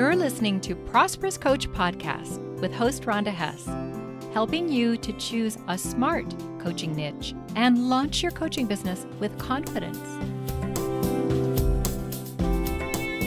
You're listening to Prosperous Coach Podcast with host Rhonda Hess, helping you to choose a smart coaching niche and launch your coaching business with confidence.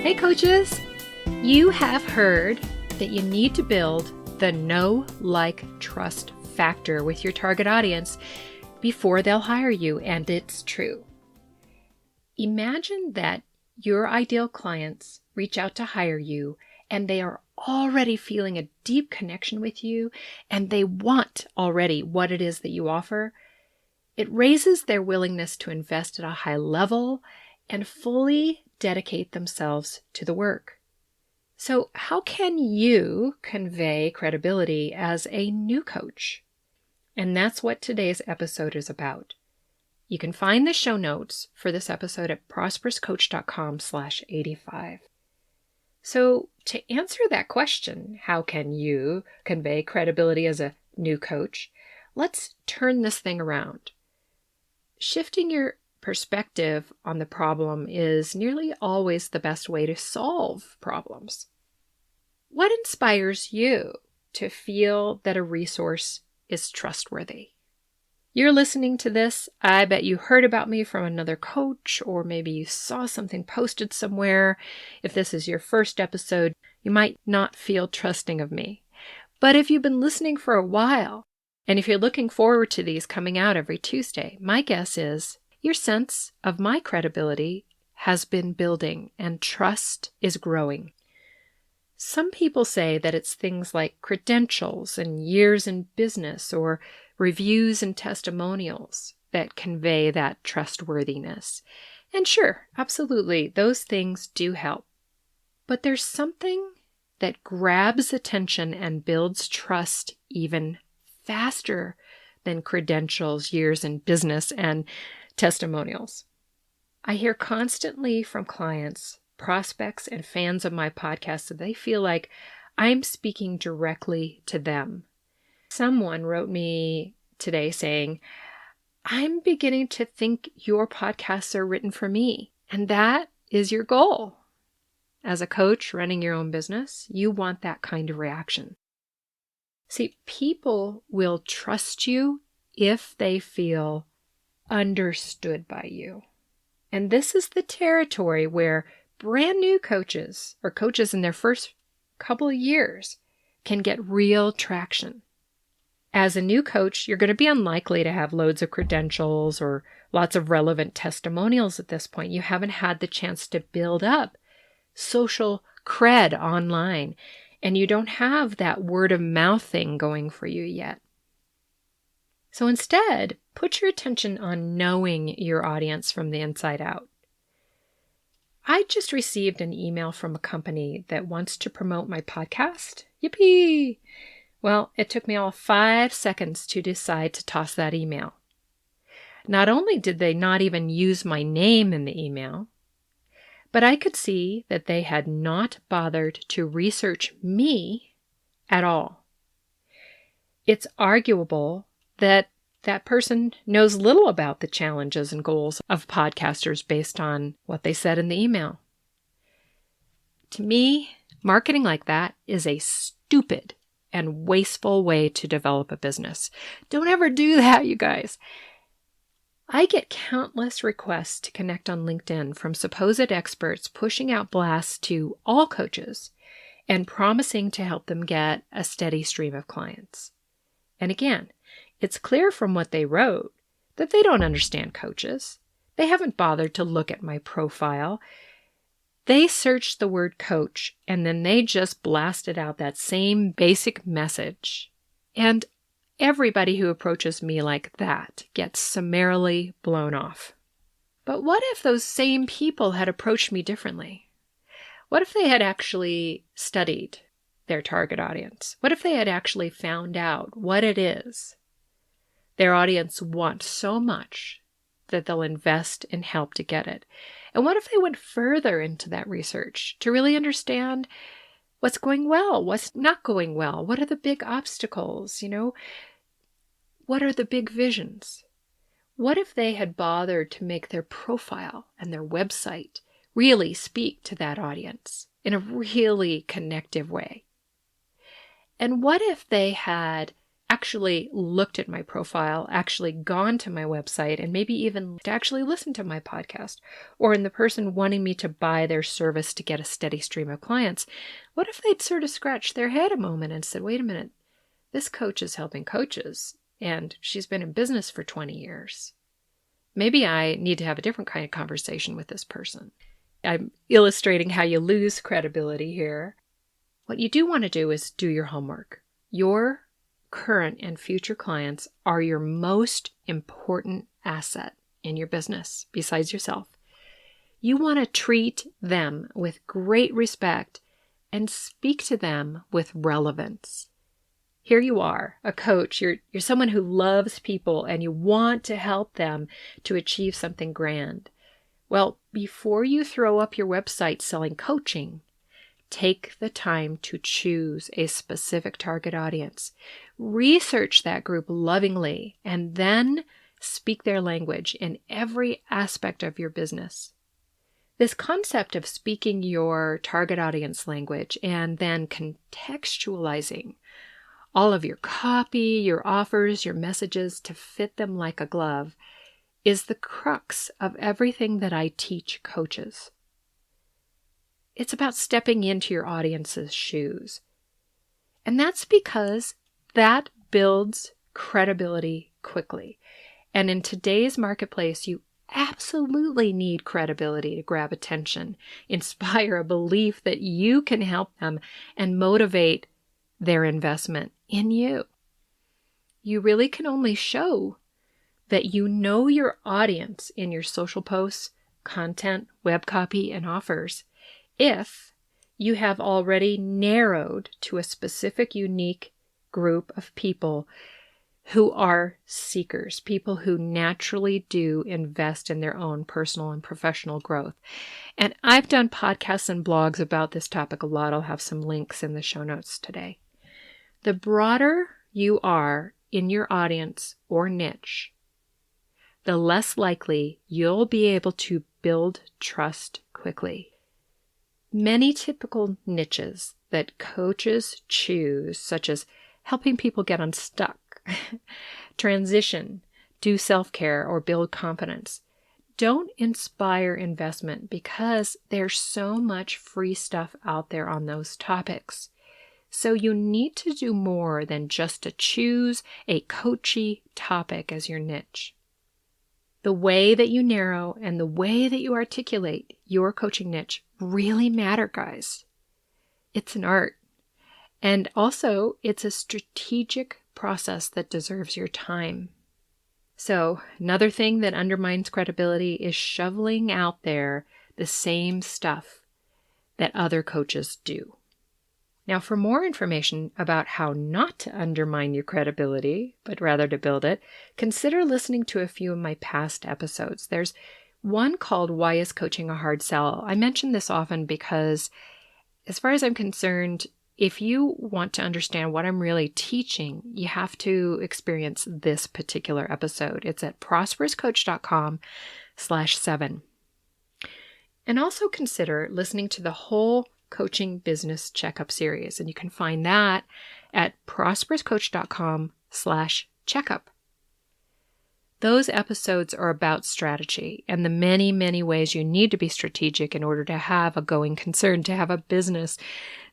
Hey coaches, you have heard that you need to build the know, like, trust factor with your target audience before they'll hire you, and it's true. Imagine that your ideal clients reach out to hire you and they are already feeling a deep connection with you and they want already what it is that you offer. It raises their willingness to invest at a high level and fully dedicate themselves to the work. So how can you convey credibility as a new coach? And that's what today's episode is about. You can find the show notes for this episode at prosperouscoach.com/85. So to answer that question, how can you convey credibility as a new coach? Let's turn this thing around. Shifting your perspective on the problem is nearly always the best way to solve problems. What inspires you to feel that a resource is trustworthy? You're listening to this, I bet you heard about me from another coach, or maybe you saw something posted somewhere. If this is your first episode, you might not feel trusting of me. But if you've been listening for a while, and if you're looking forward to these coming out every Tuesday, my guess is your sense of my credibility has been building and trust is growing. Some people say that it's things like credentials and years in business or reviews and testimonials that convey that trustworthiness. And sure, absolutely, those things do help. But there's something that grabs attention and builds trust even faster than credentials, years in business, and testimonials. I hear constantly from clients, prospects, and fans of my podcast that they feel like I'm speaking directly to them. Someone wrote me today saying, I'm beginning to think your podcasts are written for me. And that is your goal. As a coach running your own business, you want that kind of reaction. See, people will trust you if they feel understood by you. And this is the territory where brand new coaches or coaches in their first couple of years can get real traction. As a new coach, you're going to be unlikely to have loads of credentials or lots of relevant testimonials at this point. You haven't had the chance to build up social cred online, and you don't have that word of mouth thing going for you yet. So instead, put your attention on knowing your audience from the inside out. I just received an email from a company that wants to promote my podcast. Yippee! Well, it took me all 5 seconds to decide to toss that email. Not only did they not even use my name in the email, but I could see that they had not bothered to research me at all. It's arguable that that person knows little about the challenges and goals of podcasters based on what they said in the email. To me, marketing like that is a stupid and wasteful way to develop a business. Don't ever do that, you guys. I get countless requests to connect on LinkedIn from supposed experts pushing out blasts to all coaches and promising to help them get a steady stream of clients. And again, it's clear from what they wrote that they don't understand coaches. They haven't bothered to look at my profile. They searched the word coach and then they just blasted out that same basic message. And everybody who approaches me like that gets summarily blown off. But what if those same people had approached me differently? What if they had actually studied their target audience? What if they had actually found out what it is their audience wants so much that they'll invest in help to get it? And what if they went further into that research to really understand what's going well, what's not going well, what are the big obstacles, what are the big visions? What if they had bothered to make their profile and their website really speak to that audience in a really connective way. And what if they had actually looked at my profile, actually gone to my website, and maybe even actually listened to my podcast, or in the person wanting me to buy their service to get a steady stream of clients, what if they'd sort of scratched their head a moment and said, wait a minute, this coach is helping coaches, and she's been in business for 20 years. Maybe I need to have a different kind of conversation with this person. I'm illustrating how you lose credibility here. What you do want to do is do your homework. Your current and future clients are your most important asset in your business, besides yourself. You want to treat them with great respect and speak to them with relevance. Here you are, a coach. You're someone who loves people and you want to help them to achieve something grand. Well, before you throw up your website selling coaching, take the time to choose a specific target audience. Research that group lovingly and then speak their language in every aspect of your business. This concept of speaking your target audience language and then contextualizing all of your copy, your offers, your messages to fit them like a glove is the crux of everything that I teach coaches. It's about stepping into your audience's shoes. And that's because that builds credibility quickly. And in today's marketplace, you absolutely need credibility to grab attention, inspire a belief that you can help them, and motivate their investment in you. You really can only show that you know your audience in your social posts, content, web copy, and offers if you have already narrowed to a specific, unique group of people who are seekers, people who naturally do invest in their own personal and professional growth. And I've done podcasts and blogs about this topic a lot. I'll have some links in the show notes today. The broader you are in your audience or niche, the less likely you'll be able to build trust quickly. Many typical niches that coaches choose, such as helping people get unstuck, transition, do self-care, or build confidence, don't inspire investment because there's so much free stuff out there on those topics. So you need to do more than just to choose a coachy topic as your niche. The way that you narrow and the way that you articulate your coaching niche really matter, guys. It's an art. And also, it's a strategic process that deserves your time. So, another thing that undermines credibility is shoveling out there the same stuff that other coaches do. Now, for more information about how not to undermine your credibility, but rather to build it, consider listening to a few of my past episodes. There's one called Why is Coaching a Hard Sell? I mention this often because, as far as I'm concerned, if you want to understand what I'm really teaching, you have to experience this particular episode. It's at prosperouscoach.com/7. And also consider listening to the whole Coaching Business Checkup series. And you can find that at prosperouscoach.com/checkup. Those episodes are about strategy and the many, many ways you need to be strategic in order to have a going concern, to have a business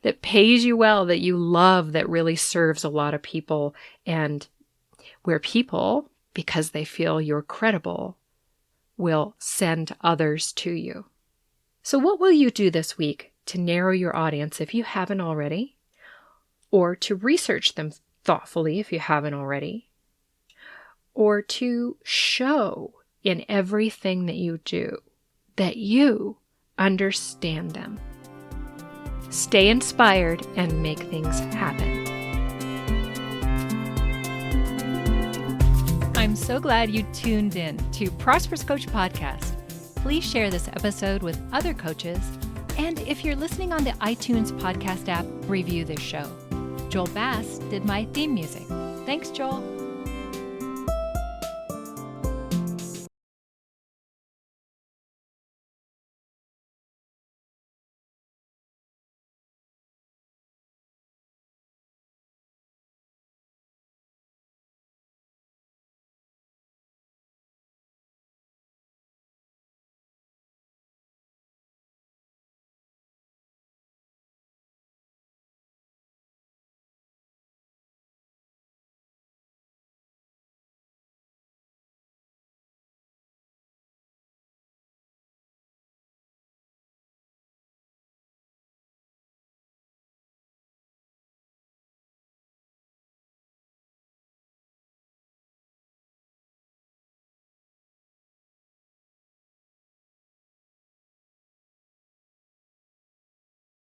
that pays you well, that you love, that really serves a lot of people, and where people, because they feel you're credible, will send others to you. So what will you do this week to narrow your audience if you haven't already, or to research them thoughtfully if you haven't already, or to show in everything that you do that you understand them? Stay inspired and make things happen. I'm so glad you tuned in to Prosperous Coach Podcast. Please share this episode with other coaches. And if you're listening on the iTunes podcast app, review this show. Joel Bass did my theme music. Thanks, Joel.